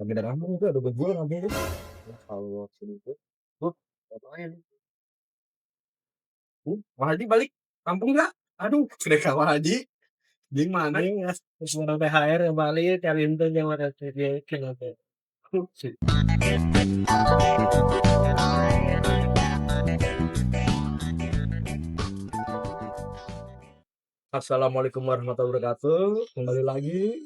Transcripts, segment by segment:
Lagi ada kampung itu, ada berjualan kampung itu. Ya Allah, sini tuh. Tuh, ngapain? Wah Haji balik kampung nggak? Aduh, sudah kawan Haji. Gimana? Ingat, semua THR yang balik cari itu yang ada di kenapa? Assalamualaikum warahmatullahi wabarakatuh. Kembali lagi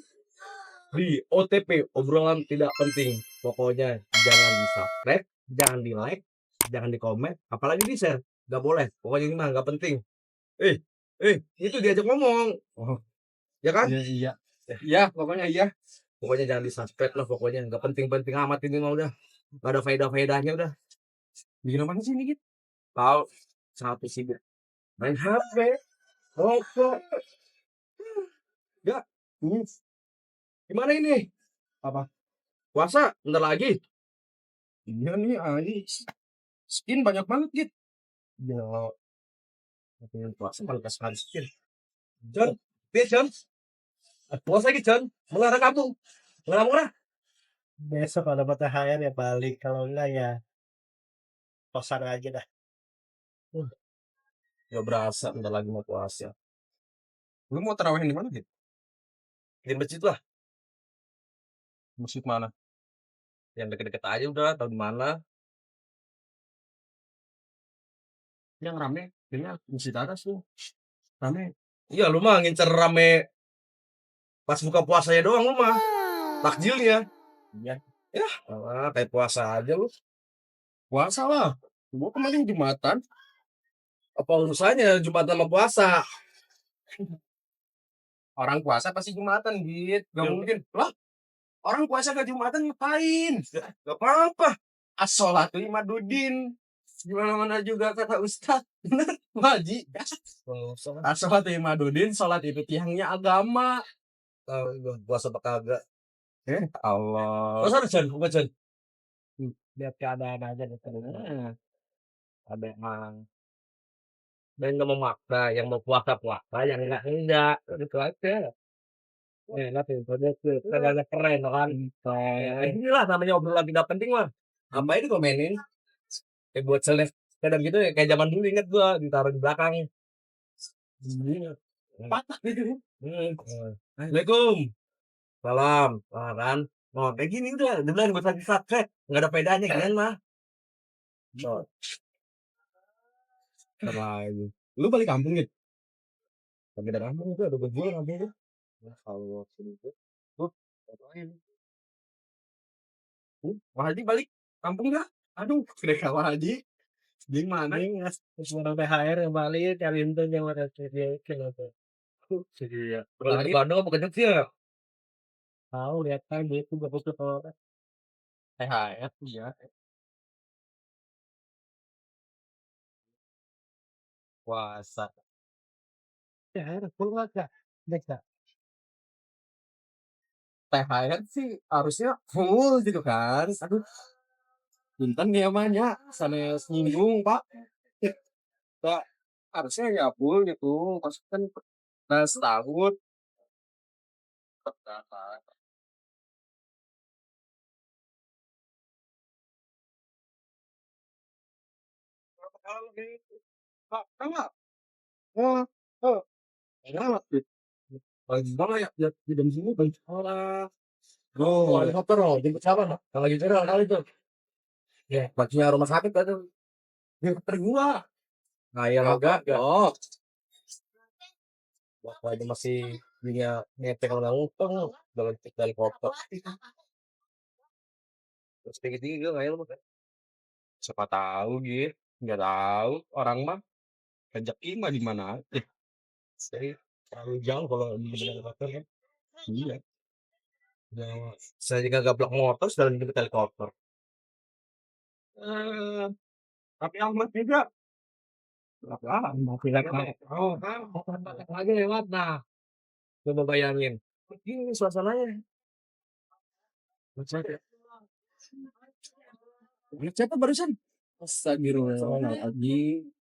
di OTP, obrolan tidak penting. Pokoknya jangan di subscribe, jangan di like, jangan di komen, apalagi di share. Gak boleh. Pokoknya ini mah gak penting. Eh, itu diajak ngomong. Oh, ya kan? Iya iya. Iya, pokoknya iya. Pokoknya jangan di subscribe lah. Pokoknya nggak penting-penting amat ini mah udah. Gak ada faedah-faedahnya udah. Bikin apa sih ini gitu? Tahu satu sih main HP, rokok. Ya, gimana ini? Apa? Puasa bentar lagi. Iya nih, ini Skin banyak banget gitu. ya Tapi puasa malah sekali skin. John, dia John. Puasa lagi John. Melarang kamu. Melarang murah. besok kalau dapat THR ya balik, kalau enggak ya kosan aja dah. Gak berasa bentar lagi mau puasa. Lu mau tarawehin di mana gitu? Di masjid lah. Masjid mana? Yang deket-deket aja udah. Tahu di mana? Yang rame, kayaknya masjid atas tuh. Rame. Iya lu mah ngincer rame pas buka puasanya doang lu mah. Takjilnya. Iya. Ya, kayak puasa aja lu. Puasa lah. Gua kemarin Jumatan. Apa urusannya Jumat sama puasa? Orang puasa pasti Jumatan gitu. Gak mungkin. Lah, orang puasa gak Jumatan ngapain? Gak apa-apa. As-sholatu imadudin. Gimana mana juga kata Ustaz. Bener, Haji. As-sholatu imadudin, sholat itu tiangnya agama. Tahu gua puasa apa kagak. Allah. Puasa ada Jan, bukan Jan. Lihat keadaan aja deh. Ada yang Dan nggak mau maksa, yang mau puasa-puasa, yang enggak. Gitu aja. enak ya, soalnya tuh kagak keren kan. Inilah namanya obrolan tidak penting mah. Apa ini komenin? Kayak buat seleb kadang gitu ya, kayak zaman dulu inget gua ditaruh di belakang. Patah gitu. Assalamualaikum. Salam. Wah, kan. Oh, kayak gini udah. Dibilang gak usah di-subscribe. Nggak ada bedanya kan mah. Oh, lagi. Lu balik kampung gitu? Lagi ada kampung itu, ada berjualan kampung itu. Ya Allah, sini tuh. Tuh, ngapain? Wah Haji balik kampung nggak? Aduh, sudah kawan Haji. Gimana? Ingat, semua THR yang balik cari itu yang ada di kenapa? Jadi ya. Bentar Balik ke lagi Bandung apa ke Jogja? tahu lihat kan gitu bagus tuh kalau THR tuh ya. Puasa. THR full nggak? Nggak. THR sih harusnya full gitu kan. Aduh, punten ya namanya. Sana nyinggung, Pak. Pak, harusnya ya full gitu. Maksudnya kan setahun. Kalau gitu. Pak, enggak. Oh, oh, enggak. Pagi banget ya, di jam sini pagi sekolah. Oh, ada motor loh, jemput siapa no? Yang lagi viral kali itu. Ya, bajunya rumah sakit kan tuh. Jemput gua. Nah, yang agak, oh, wah ini masih punya ngepek kalau nggak ngutang, dalam dari kotor. Terus kayak gitu juga nggak ya lu? Siapa tahu gitu, nggak tahu orang mah rezeki mah di mana aja. Saya terlalu jauh kalau bener motor kan. Iya. Jauh. Saya juga gablok motor sudah jemput helikopter. Eh, tapi Ahmad juga. Ah, Mau pilek oh, lagi lewat nah. Coba bayangin. Begini suasananya. Macet. Siapa barusan? Astagfirullahaladzim.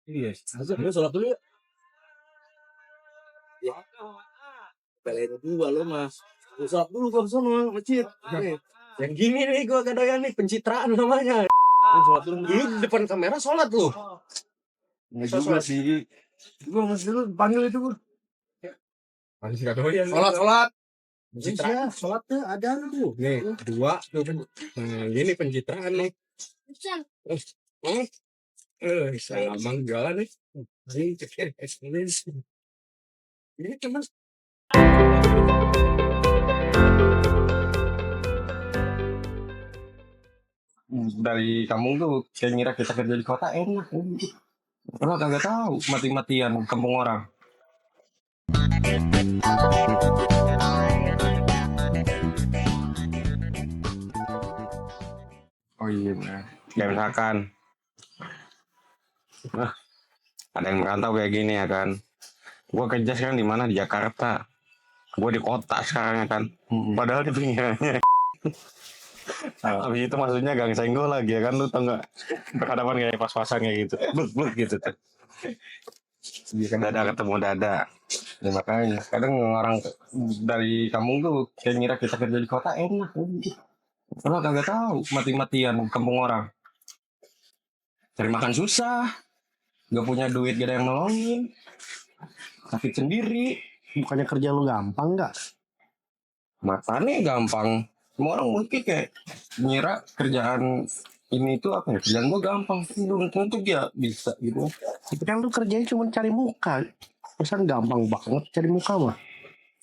Iya, lu sholat dulu ya. Ya, belain gua lo mas. Sholat dulu gua sono masjid. Nih, yang gini nih gua kadang nih pencitraan namanya. Sholat dulu di depan kamera sholat lu. Nggak juga sih. Gua masih dulu panggil itu gua. Masih enggak doyan. Sholat. Pencitraan sholat tuh ada tuh. Nih, dua tuh. Nah, ini pencitraan nih. Abang jualan nih. Ini cekir ini cuma Dari kampung tuh kayak ngira kita kerja di kota enak. Kalau kagak tahu mati-matian kampung orang. Oh iya benar. Kayak misalkan ada yang merantau kayak gini ya kan. Gua kerja sekarang di mana, di Jakarta. Gua di kota sekarang ya kan. Padahal di pinggirannya. Habis itu maksudnya gang senggol lagi ya kan, lu tau gak berhadapan kayak pas-pasan kayak gitu, bluk gitu tuh. Iya kan, dada ketemu dada. Ya makanya kadang orang dari kampung tuh kayak ngira kita kerja di kota enak. Kalau kagak tahu mati-matian kampung orang. Cari makan susah, gak punya duit, gak ada yang nolongin, sakit sendiri. bukannya kerja lu gampang enggak? Makanya gampang. Semua orang mungkin kayak ngira kerjaan ini tuh apa ya, kerjaan gua gampang, belum tentu dia bisa gitu. Tapi kan lu kerjanya cuma cari muka. Pesan gampang banget cari muka mah.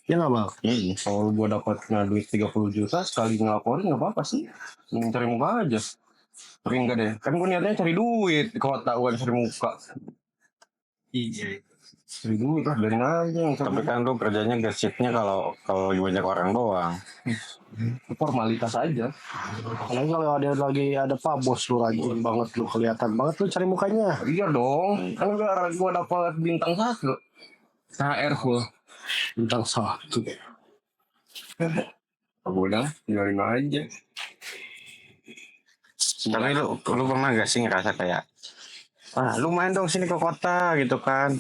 Ya enggak, Bang? Kalau gua dapat duit 30 juta sekali ngelaporin nggak apa-apa sih, mending cari muka aja. Tapi enggak deh, kan gua niatnya cari duit di kota, bukan cari muka. Iya, cari duit lah dari aja. Tapi kan lu kerjanya shiftnya kalau banyak orang doang, formalitas aja. Apalagi kalau ada lagi ada Pak Bos lu rajin banget, lu kelihatan banget lu cari mukanya. Iya dong, kan gua dapat bintang 1 HR full. Bintang 1. Udah, tinggalin aja. Tapi lu pernah gak sih ngerasa kayak, lu main dong sini ke kota gitu kan?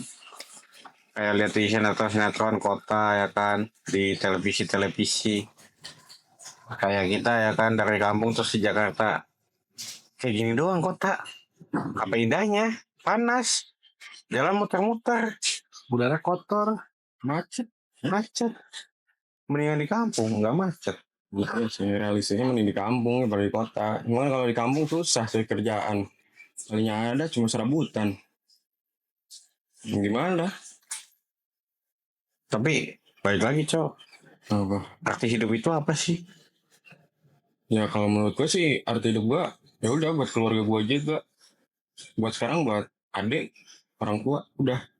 Kayak lihat di sinetron kota ya kan, di televisi. Kayak kita ya kan dari kampung terus di Jakarta. Kayak gini doang kota. Apa indahnya? Panas. Jalan muter-muter. Udara kotor, Macet. Mendingan di kampung, nggak macet. Gitu sih, realisasinya mending di kampung daripada di kota. Cuman kalau di kampung susah sih kerjaan. Kalinya ada cuma serabutan. Gimana? Tapi balik lagi cok. Apa? Arti hidup itu apa sih? Ya kalau menurut gue sih arti hidup gue ya udah buat keluarga gue juga. Buat sekarang buat adik, orang tua udah.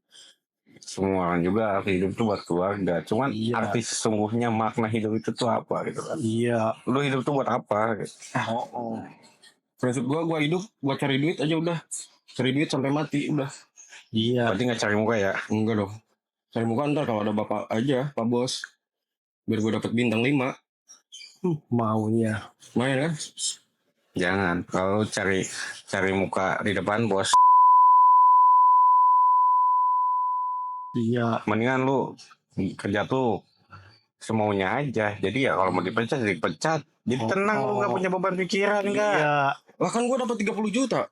Semua orang juga arti hidup itu buat keluarga. Cuman arti sesungguhnya makna hidup itu tuh apa gitu kan? Iya. Lu hidup tuh buat apa? Gitu. Prinsip gue hidup buat cari duit aja udah. Cari duit sampai mati udah. Iya. Berarti gak cari muka ya? Enggak dong. Cari muka ntar kalau ada bapak aja, Pak Bos. Biar gue dapet bintang 5. Maunya. Main kan? Jangan. Kalau cari muka di depan bos. Iya. Mendingan lu kerja tuh semaunya aja. Jadi ya kalau mau dipecat Jadi tenang, lu gak punya beban pikiran enggak? Iya. Lah kan gue dapat 30 juta.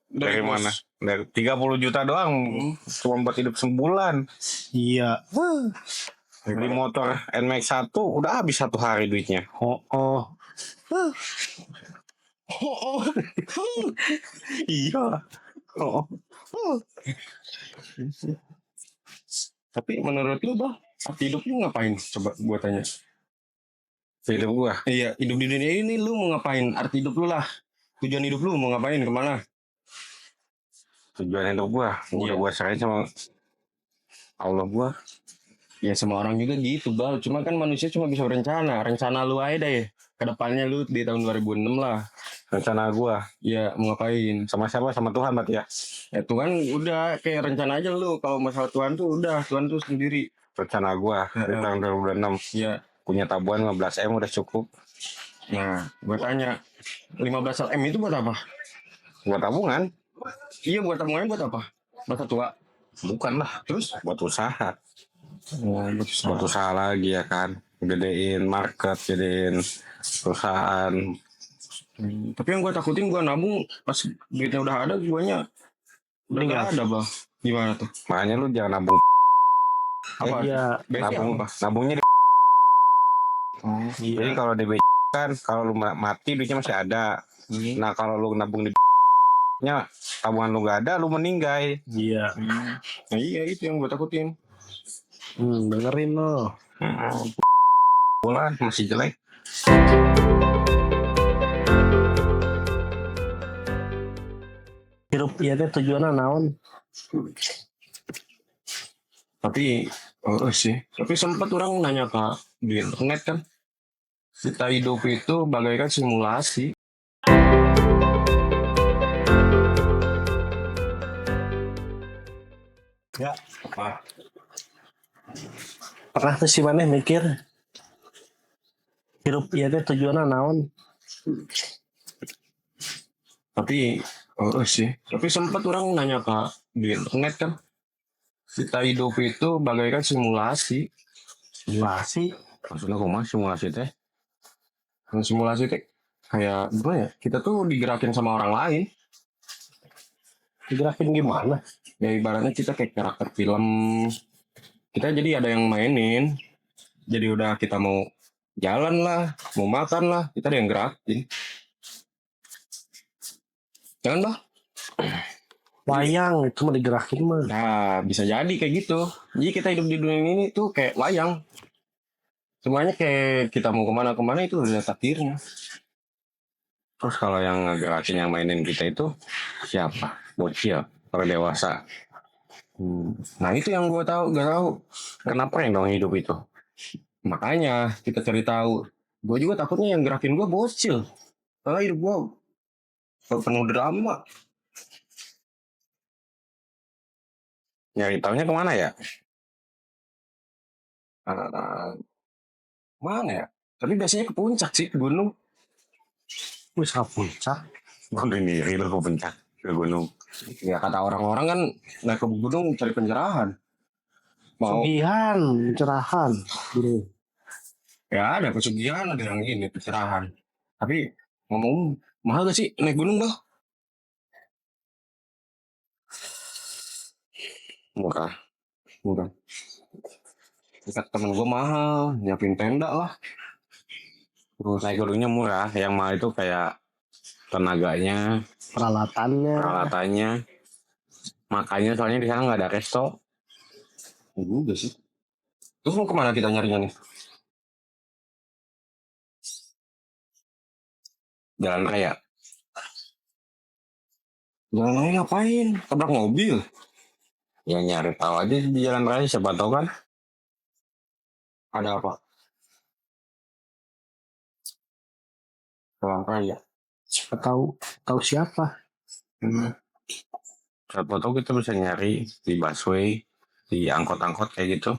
Dari mana? Dari 30 juta doang. Cuma buat hidup sebulan. Iya. Beli motor NMAX 1 udah habis 1 hari duitnya. Iya. Tapi menurut lu bah, arti hidup lu ngapain? Coba gua tanya. Hidup gua? Iya, hidup di dunia ini lu mau ngapain? Arti hidup lu lah. Tujuan hidup lu mau ngapain, kemana? Tujuan hidup gua? Udah gua serahin sama Allah gua. Ya semua orang juga gitu bal. Cuma kan manusia cuma bisa berencana. Rencana lu aja deh. Kedepannya lu di tahun 2006 lah. Rencana gua. Ya mau ngapain? Sama siapa? Sama Tuhan berarti ya? Ya Tuhan udah kayak rencana aja lu. Kalau masalah Tuhan tuh udah. Tuhan tuh sendiri. Rencana gua di tahun 2006. Ya. Punya tabungan 15 M udah cukup. Nah gua tanya. 15 M itu buat apa? Buat tabungan. Iya buat tabungan buat apa? Masa tua? Bukan lah. Terus? Buat usaha. Buat usaha lagi ya kan. gedein market, gedein perusahaan. Tapi yang gue takutin gue nabung pas duitnya udah ada, guanya udah nggak ada bang. Gimana tuh? Makanya lu jangan nabung. Apa? Iya. Nabung apa? Nabungnya di. Jadi kalau di kan kalau lu mati duitnya masih ada. Nah kalau lu nabung di nya tabungan lu nggak ada, lu meninggal. Iya. Nah iya itu yang gue takutin. Dengerin lo. Bulan masih jelek. Hirup ieu teh tujuanna naon? Tapi sih. Tapi sempat orang nanya kak di internet kan, kita hidup itu bagaikan simulasi. Ya. Apa? Pernah tuh si maneh mikir hirup ieu teh tujuanna naon? Tapi sih. Tapi sempat orang nanya kak di internet kan, kita hidup itu bagaikan simulasi. Simulasi. Maksudnya kumaha simulasi teh? Nah, simulasi itu kayak gimana ya? Kita tuh digerakin sama orang lain. Digerakin gimana? Ya ibaratnya kita kayak karakter film. Kita jadi ada yang mainin. Jadi udah kita mau jalan lah, mau makan lah, kita ada yang gerakin. Jangan bah. Wayang itu mah digerakin mah. Nah bisa jadi kayak gitu. Jadi kita hidup di dunia ini tuh kayak wayang. Semuanya kayak kita mau kemana-kemana itu udah takdirnya. Terus kalau yang ngegerakin yang mainin kita itu siapa? Bocil, orang dewasa. Nah itu yang gue tahu, gak tahu. Kenapa yang dong hidup itu? Makanya kita cari tahu. Gue juga takutnya yang gerakin gue bocil. Karena hidup gue penuh drama. Nyari taunya kemana ya? Mana ya? Tapi biasanya ke puncak sih, ke gunung. Wis ka puncak. Bunuh diri lu ke puncak, ke gunung. Ya kata orang-orang kan naik ke gunung cari pencerahan. Mau Pesugihan, pencerahan. Bro. ya ada pesugihan, ada yang ini pencerahan. Tapi ngomong mahal gak sih naik gunung bah? Murah. Udah. Dekat temen gue mahal, nyiapin tenda lah. Terus naik gunungnya murah, yang mahal itu kayak tenaganya, Peralatannya. makanya soalnya di sana nggak ada resto. Udah sih. Terus mau kemana kita nyarinya nih? Jalan raya. Jalan raya ngapain? Tabrak mobil. Ya nyari tahu aja di jalan raya, siapa tahu kan Ada apa? Jalan raya. Siapa tahu siapa? siapa tahu kita bisa nyari di busway, di angkot-angkot kayak gitu,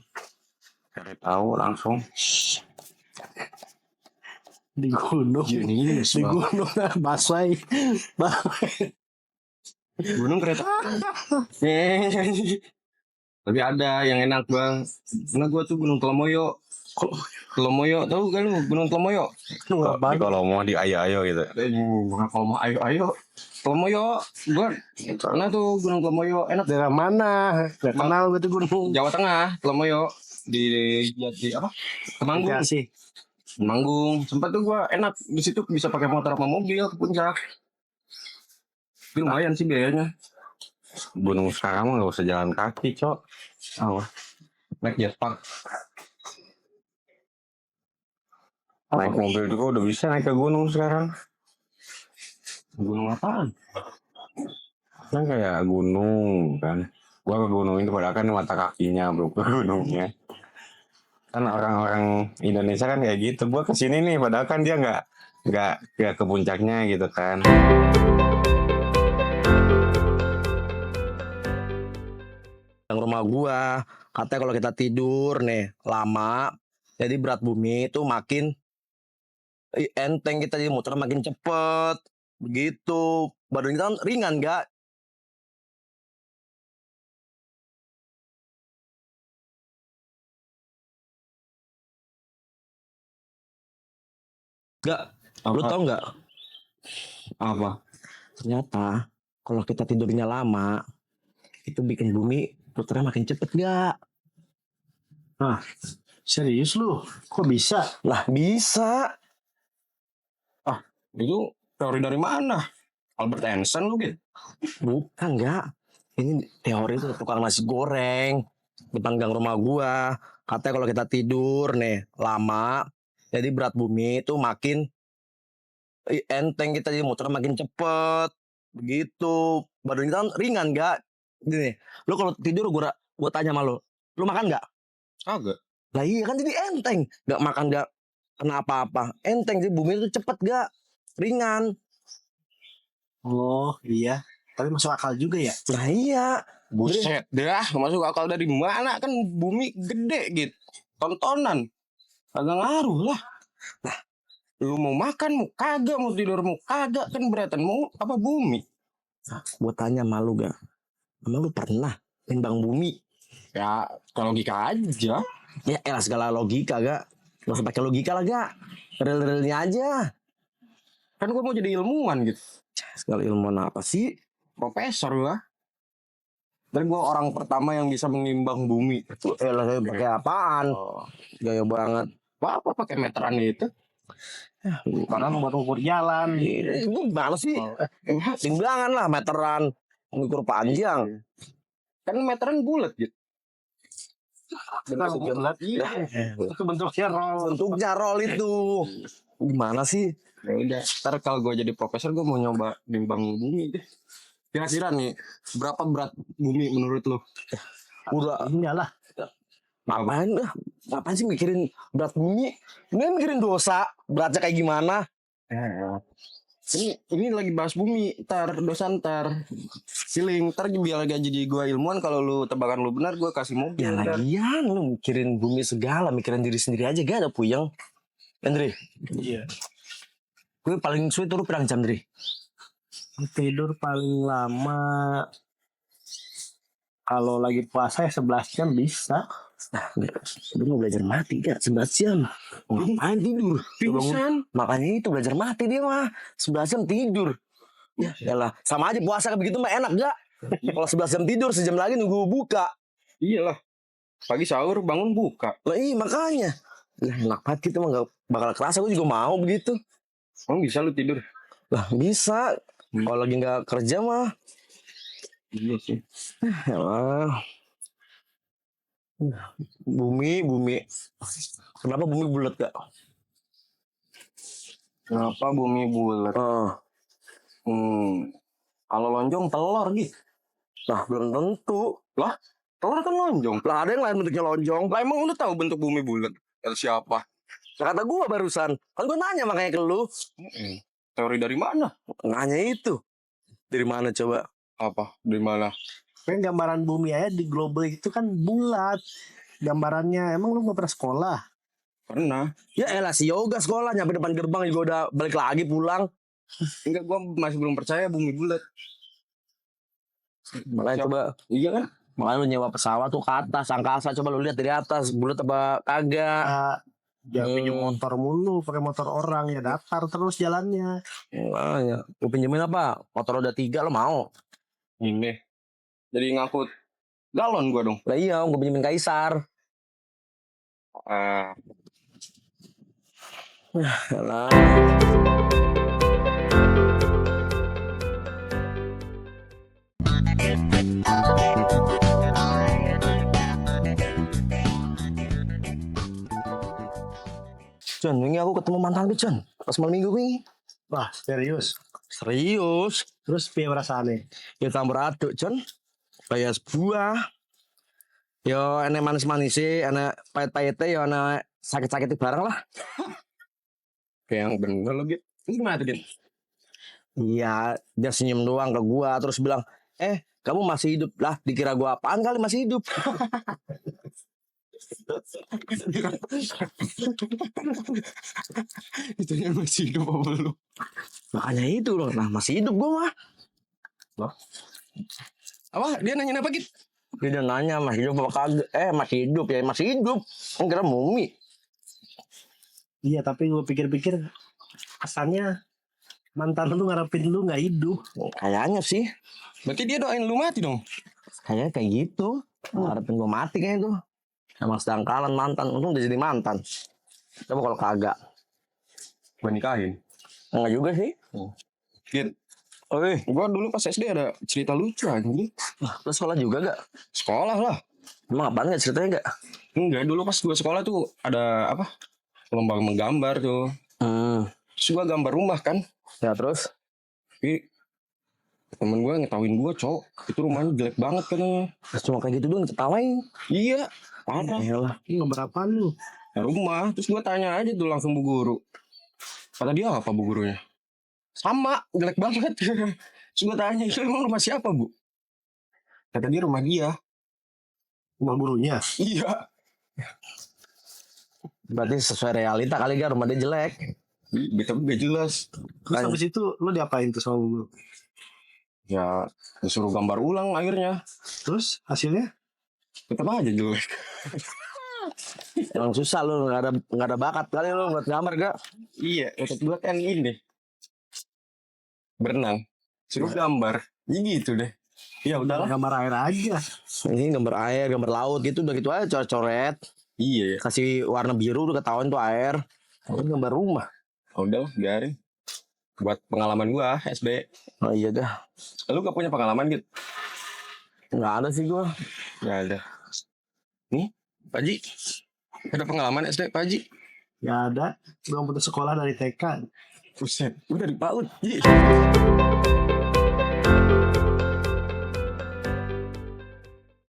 cari tahu langsung. Di gunung. Jenius, Di Bang. gunung busway. Gunung kereta. Tapi ada yang enak bang. Karena gue tuh Gunung Telomoyo. Telomoyo tahu kan lu Gunung Telomoyo? Kalau mau di ayo-ayo gitu. Kalau mau ayo. Telomoyo, gue karena tuh Gunung Telomoyo enak. Daerah mana? Gak kenal gue tuh gunung. Jawa Tengah, Telomoyo di apa? Temanggung. Sih. Temanggung. Sempat tuh gue enak di situ bisa pakai motor sama mobil ke puncak. Tapi lumayan sih biayanya. Gunung sekarang mah nggak usah jalan kaki, cok. Naik jetpack. Naik mobil juga udah bisa naik ke gunung sekarang. Gunung apaan? Kan kayak gunung kan. Gua ke gunung itu padahal kan mata kakinya bro ke gunungnya. Kan orang-orang Indonesia kan kayak gitu. Gua kesini nih padahal kan dia nggak ke puncaknya gitu kan. Yang rumah gua katanya kalau kita tidur nih lama, jadi berat bumi itu makin enteng, kita jadi muter makin cepet begitu, badan kita kan ringan gak Gak, lu Apa? tau nggak? Apa? Ternyata kalau kita tidurnya lama, itu bikin bumi putarnya makin cepet gak? Serius lu? Kok bisa? Lah bisa. Itu teori dari mana? Albert Einstein lu gitu? Bukan gak. Ini teori tuh tukang nasi goreng depan gang rumah gua. Katanya kalau kita tidur nih lama, jadi berat bumi itu makin enteng, kita jadi muternya makin cepet. Begitu. Badan kita kan ringan gak? Gini, lu kalau tidur gua tanya sama lu makan gak? Kagak. Lah iya kan jadi enteng. Gak makan gak kena apa-apa. Enteng, jadi bumi itu cepet gak? Ringan. Oh iya. Tapi masuk akal juga ya. Nah iya. Buset dah, masuk akal dari mana? Kan bumi gede gitu. Tontonan. Kagak ngaruh lah. Nah, lu mau makan mau kagak, mau tidur mau kagak, kan beratan mau apa bumi. Gue tanya sama lu gak? Emang lu pernah nimbang bumi? Ya, kalau logika aja. Ya elah segala logika gak? Gak usah pakai logika lah gak? Real-realnya aja. Kan gua mau jadi ilmuwan gitu. Segala ilmuwan apa sih? Profesor gua. Dan gua orang pertama yang bisa menimbang bumi. Elah saya pakai apaan? Oh, Gaya banget. apa pakai meteran itu? Karena buat ukur jalan. Itu gimana sih? Timbangan lah, meteran. Ngukur panjang. Kan meteran bulat gitu. Kita bulat. Iya. Itu bentuknya roll. Bentuknya roll itu. Gimana sih? Ya udah, ntar kalau gue jadi profesor gue mau nyoba nimbang bumi deh. Kira-kira nih berapa berat bumi menurut lo? Udah Iyalah. ngapain dah? Ngapain sih mikirin berat bumi? Ini mikirin dosa, beratnya kayak gimana? Ini lagi bahas bumi, dosa ntar siling, ntar biar gak jadi gue ilmuwan. Kalau lu tebakan lu benar gue kasih mobil. Ya lagian lu mikirin bumi segala, mikirin diri sendiri aja gak ada puyeng. Andri, Iya. gue paling sulit tuh berapa jam, Andri? Tidur paling lama. Kalau lagi puasa ya 11 jam bisa. Nah, lu mau belajar mati gak? 11 jam. Ngapain tidur? Pingsan. Makanya itu belajar mati dia mah. 11 jam tidur. Ya yalah, sama aja puasa kayak begitu mah enak gak? Kalau 11 jam tidur, sejam lagi nunggu buka. Iyalah, pagi sahur bangun buka. Lah iya makanya. Lah enak banget gitu mah gak bakal kerasa, gue juga mau begitu. Emang bisa lu tidur? Lah bisa. Kalau lagi gak kerja mah. Iya sih. Yalah. Bumi. Kenapa bumi bulat gak? Kenapa bumi bulat? Kalau lonjong telur gitu. Nah belum tentu. Lah, telur kan lonjong. Lah ada yang lain bentuknya lonjong. Lah emang lu tahu bentuk bumi bulat? Kata siapa? Kata gue barusan. Kan gue nanya makanya ke lu. Teori dari mana? Nanya itu. Dari mana coba? Apa? Dari mana? Kan gambaran bumi aja di global itu kan bulat. Gambarannya emang lu gak pernah sekolah? Pernah. Ya elah si Yoga sekolah nyampe depan gerbang juga udah balik lagi pulang. Enggak, gua masih belum percaya bumi bulat. Makanya coba. Iya kan? Makanya lu nyewa pesawat tuh ke atas angkasa, coba lu lihat dari atas bulat apa kagak. Jangan pinjam motor mulu, pakai motor orang ya datar terus jalannya. Makanya lu pinjemin apa? Motor roda 3 lo mau? Ini. Jadi ngangkut galon gua dong. Lah iya, gue pinjemin Kaisar. Alah. Jon, ini aku ketemu mantan gue, Jon. Pas malam minggu ini. Wah serius. Serius. Terus piye perasaannya? Ya campur aduk, Jon. Kayak sebuah. Yo enek manis-manis sih, enek pahit-pahitnya, yo enek sakit-sakitnya bareng lah. Kayak yang bener lo gitu. Ini gimana tuh gitu? Iya, dia senyum doang ke gua terus bilang, kamu masih hidup lah. Dikira gua apaan kali masih hidup? Itu yang masih hidup apa lu? Makanya itu loh, nah masih hidup gua mah. Loh? Apa? Dia nanya apa gitu? Dia udah nanya masih hidup apa kagak? Masih hidup ya, masih hidup. Kan kira mumi. Iya tapi gue pikir-pikir Kesannya mantan lu ngarepin lu nggak hidup. Kayaknya sih. Berarti dia doain lu mati dong. Kayaknya kayak gitu. Ngarepin gue mati kayaknya tuh. Emang sedangkalan mantan. Untung udah jadi mantan. Coba kalau kagak. Gue nikahin. Enggak juga sih. Git. Gue dulu pas SD ada cerita lucu aja. Lu sekolah juga gak? Sekolah lah. Emang apaan gak ceritanya gak? Enggak, dulu pas gue sekolah tuh ada apa? Lomba menggambar tuh. Terus gue gambar rumah kan. Ya terus? Tapi temen gue ngetawain gue, cowok. Itu rumahnya jelek banget kan. Cuma kayak gitu doang ketawain. Iya. Parah. Iyalah. Ini gambar apaan lu? Ya, rumah. Terus gue tanya aja tuh langsung bu guru. Kata dia apa bu gurunya? Sama, jelek banget. Terus gue tanya, itu emang rumah siapa bu? Kata dia rumah dia. Rumah gurunya. Iya. Berarti sesuai realita kali gak rumah dia jelek. Beta gak jelas. Terus habis itu lu diapain tuh sama guru? Ya, disuruh gambar ulang akhirnya. Terus hasilnya? Tetap aja jelek. Emang susah lu gak ada bakat kali lu buat gambar gak? Iya, otak gue kan ini. Berenang. Suruh gambar. Ya gitu deh. Ya udahlah. Gambar air aja. Ini gambar air, gambar laut gitu udah gitu aja coret-coret. Iya ya. Kasih warna biru udah ketahuan tuh air. Ini gambar rumah. Oh, udahlah, biarin. Buat pengalaman gua SD. Oh iya dah. Lu gak punya pengalaman gitu? Nggak ada sih gua. Gak ada. Nih, Pak Haji. Ada pengalaman SD, Pak Haji? Ya ada. Belum putus sekolah dari TK. Buset, udah di PAUD. Ji.